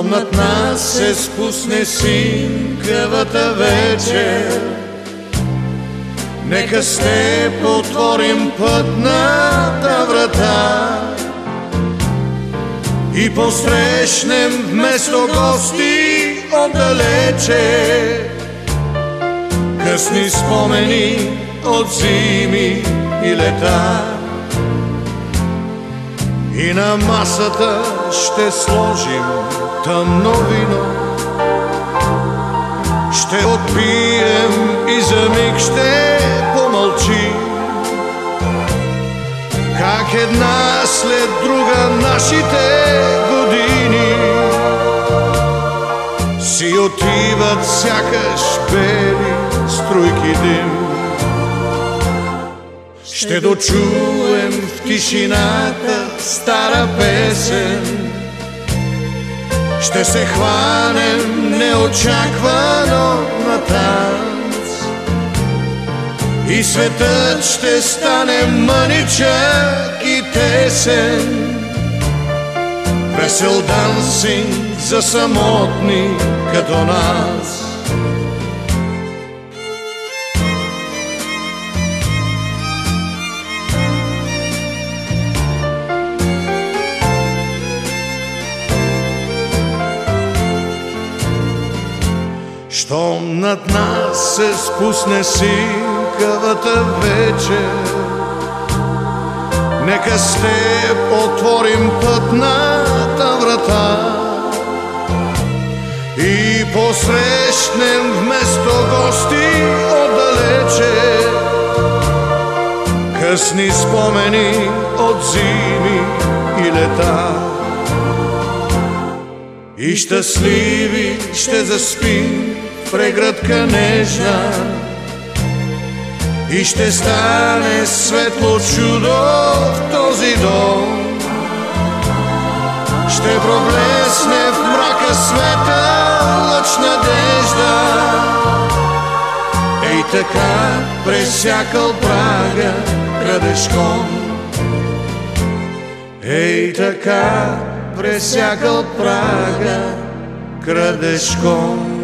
над нас се спусне синкавата вечер. Нека с теб отворим пътната врата и посрещнем вместо гости отдалече късни спомени от зими и лета. И на масата ще сложим тъмно вино, ще отпием и за миг ще помълчим как една след друга нашите години си отиват сякаш бели струйки дим. Ще дочуем в тишината стара песен, ще се хванем неочаквано на танц и светът ще стане мъничък и тесен. Весел дансинг за самотни като нас. Щом над нас се спусне синкавата вечер, нека с теб отворим пътната врата и посрещнем вместо гости отдалече късни спомени от зими и лета. И щастливи ще заспим в прегръдка нежна и ще стане светло чудо в този дом. Ще проблесне в мрака света лъч надежда. Ей така пресякал прага крадешком. Ей така пресякал прага крадешком.